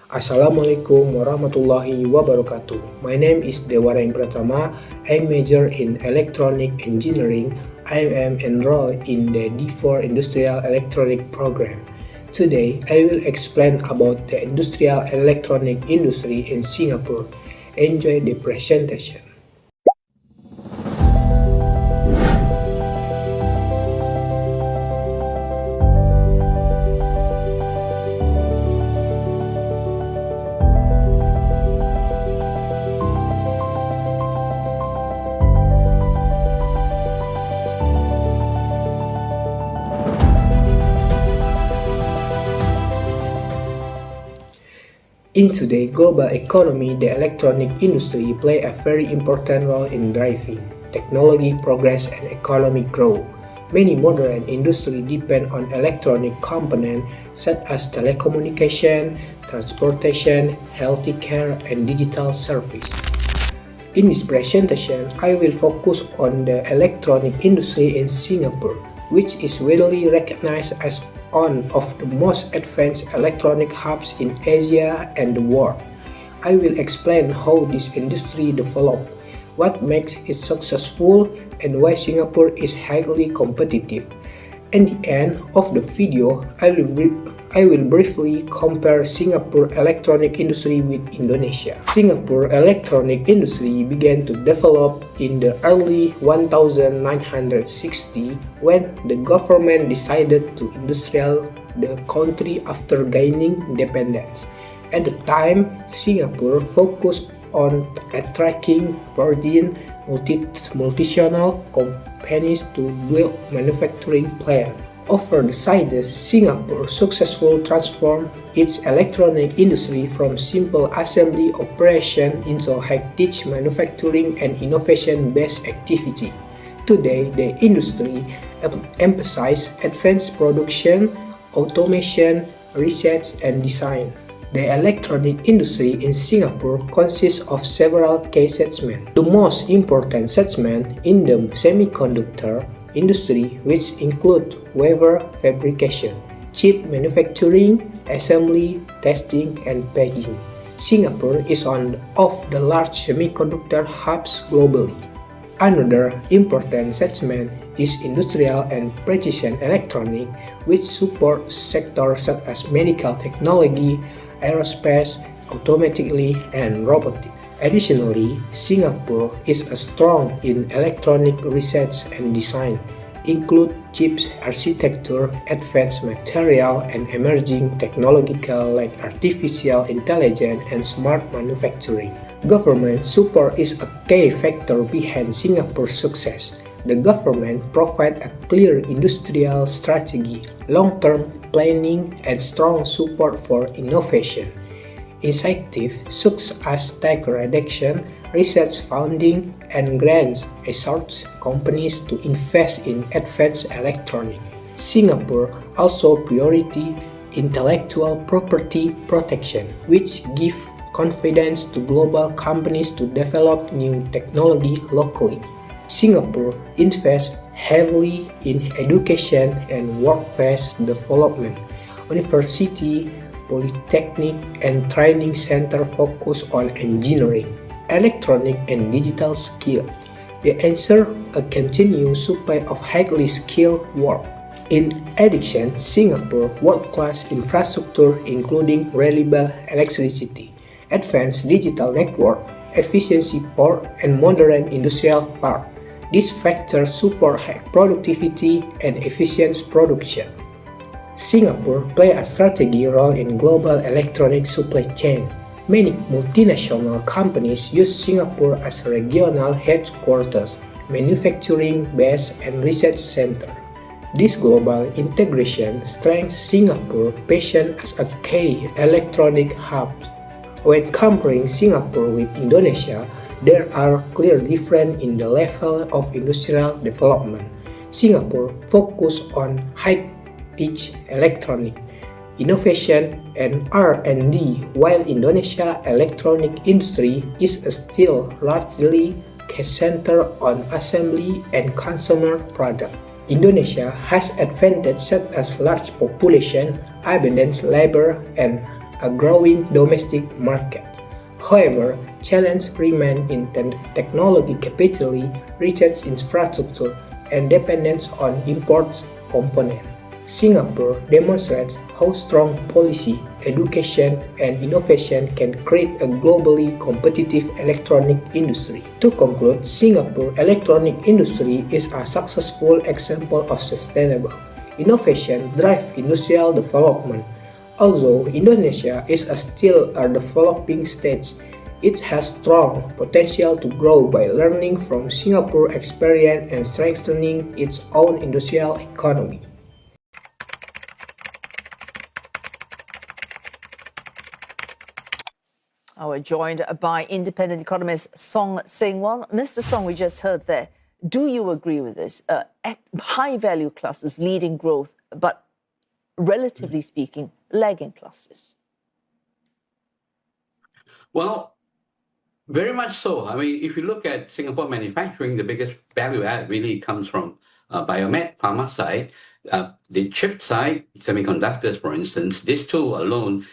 Assalamualaikum warahmatullahi wabarakatuh. My name is Dewarain Pratama. I major in electronic engineering. I am enrolled in the D4 Industrial Electronic program. Today, I will explain about the industrial electronic industry in Singapore. Enjoy the presentation. In today's global economy, the electronic industry plays a very important role in driving technology progress and economic growth. Many modern industries depend on electronic components such as telecommunication, transportation, healthcare, and digital service. In this presentation, I will focus on the electronic industry in Singapore, which is widely recognized as one of the most advanced electronic hubs in Asia and the world. I will explain how this industry developed, what makes it successful, and why Singapore is highly competitive. At the end of the video, I will briefly compare Singapore electronic industry with Indonesia. Singapore electronic industry began to develop in the early 1960 when the government decided to industrialize the country after gaining independence. At the time, Singapore focused on attracting foreign multinational companies to build manufacturing plants. Over the decades, Singapore successfully transformed its electronic industry from simple assembly operation into high-tech manufacturing and innovation-based activity. Today, the industry emphasizes advanced production, automation, research, and design. The electronic industry in Singapore consists of several key segments. The most important segment in the semiconductor industry, which include wafer fabrication, chip manufacturing, assembly, testing, and packaging. Singapore is one of the large semiconductor hubs globally. Another important segment is industrial and precision electronics, which support sectors such as medical technology, aerospace, automatically, and robotics. Additionally, Singapore is strong in electronic research and design, include chips architecture, advanced material, and emerging technological like artificial intelligence and smart manufacturing. Government support is a key factor behind Singapore's success. The government provides a clear industrial strategy, long-term planning, and strong support for innovation. Initiatives such as tax reduction, research funding, and grants exhort companies to invest in advanced electronics. Singapore also priority intellectual property protection, which give confidence to global companies to develop new technology locally. Singapore invests heavily in education and workforce development. University, polytechnic, and training center focus on engineering, electronic, and digital skills. They ensure a continuous supply of highly skilled work. In addition, Singapore's world-class infrastructure including reliable electricity, advanced digital network, efficiency port, and modern industrial park. These factors support high productivity and efficient production. Singapore plays a strategic role in global electronic supply chain. Many multinational companies use Singapore as a regional headquarters, manufacturing base, and research center. This global integration strengthens Singapore's position as a key electronic hub. When comparing Singapore with Indonesia, there are clear differences in the level of industrial development. Singapore focuses on high-tech electronic innovation and R&D, while Indonesia electronic industry is still largely centered on assembly and consumer products. Indonesia has advantages such as large population, abundant labor, and a growing domestic market. However, challenges remain in technology capacity, research infrastructure, and dependence on import components. Singapore demonstrates how strong policy, education, and innovation can create a globally competitive electronic industry. To conclude, Singapore electronic industry is a successful example of sustainable innovation drive industrial development. Although Indonesia is still a developing stage, it has strong potential to grow by learning from Singapore's experience and strengthening its own industrial economy. We're joined by independent economist Song Seng-won. Mr. Song, we just heard there. Do you agree with this? High-value clusters leading growth, but relatively speaking, lagging clusters? Well, very much so. I mean, if you look at Singapore manufacturing, the biggest value add really comes from biomed, pharma side, the chip side, semiconductors, for instance. These two alone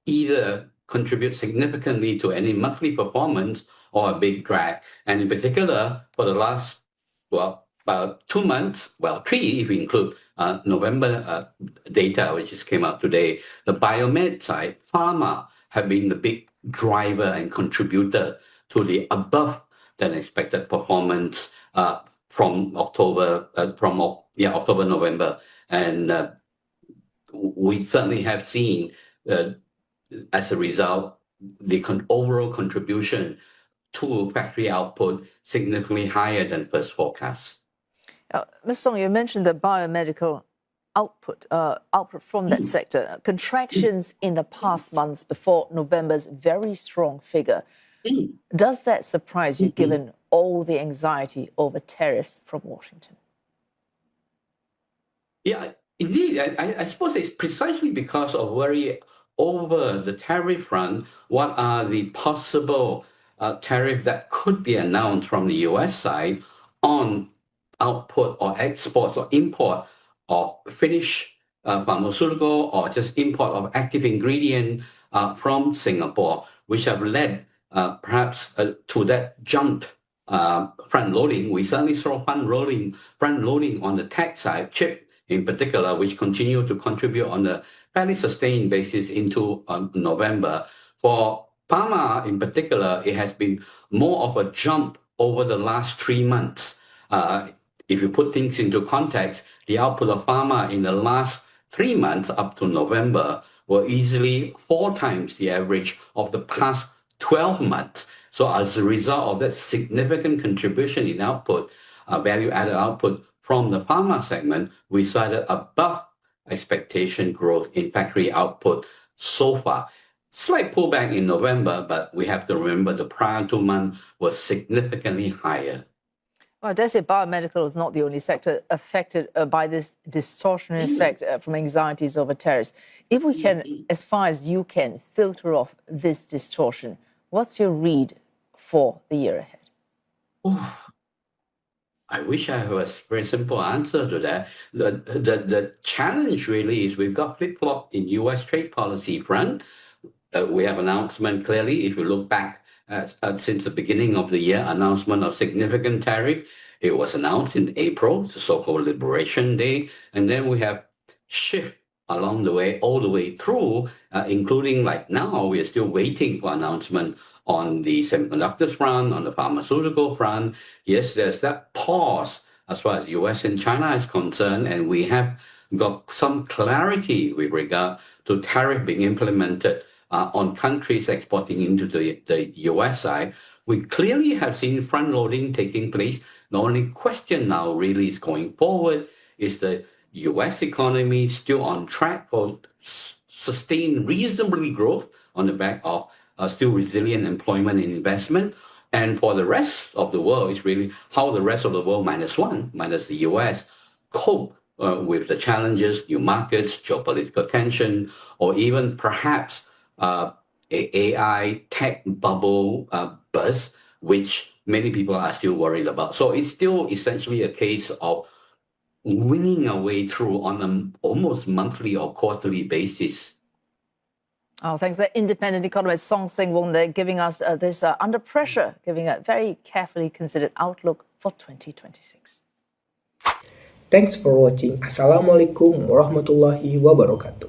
either contribute significantly to any monthly performance or a big drag. And in particular, for the last, about 2 months, 3 if we include November data, which just came out today, the biomed side, pharma, have been the big driver and contributor to the above than expected performance from October, November. And we certainly have seen as a result, the overall contribution to factory output significantly higher than first forecasts. Ms. Song, you mentioned the biomedical output from that sector, contractions in the past months before November's very strong figure. Does that surprise you, given all the anxiety over tariffs from Washington? Yeah, indeed. I suppose it's precisely because of worry over the tariff front. What are the possible tariff that could be announced from the US side on output or exports or import of finished pharmaceutical or just import of active ingredient from Singapore, which have led perhaps to that jumped front loading. We certainly saw front loading on the tech side, chip in particular, which continue to contribute on a fairly sustained basis into November. For pharma in particular, it has been more of a jump over the last 3 months. If you put things into context, the output of pharma in the last 3 months up to November were easily 4 times the average of the past 12 months. So as a result of that significant contribution in output, value-added output from the pharma segment, we cited above expectation growth in factory output so far. Slight pullback in November, but we have to remember the prior 2 months was significantly higher. Well, I dare say biomedical is not the only sector affected by this distortionary effect from anxieties over tariffs. If we can, as far as you can, filter off this distortion, what's your read for the year ahead? Oh, I wish I have a very simple answer to that. The challenge really is we've got flip-flop in U.S. trade policy front. We have announcement clearly, if you look back since the beginning of the year, announcement of significant tariff. It was announced in April, the so-called Liberation Day. And then we have shift along the way, all the way through, including like now, we are still waiting for announcement on the semiconductors front, on the pharmaceutical front. Yes, there's that pause as far as US and China is concerned, and we have got some clarity with regard to tariff being implemented on countries exporting into the US side. We clearly have seen front loading taking place. The only question now really is going forward, is the US economy still on track for sustained reasonably growth on the back of still resilient employment and investment? And for the rest of the world, it's really how the rest of the world minus the US, cope with the challenges, new markets, geopolitical tension, or even perhaps AI tech bubble burst, which many people are still worried about. So it's still essentially a case of winning our way through on an almost monthly or quarterly basis. Oh, thanks. The independent economist Song Seng-won there giving us this under pressure, giving a very carefully considered outlook for 2026. Thanks for watching. Assalamualaikum warahmatullahi wabarakatuh.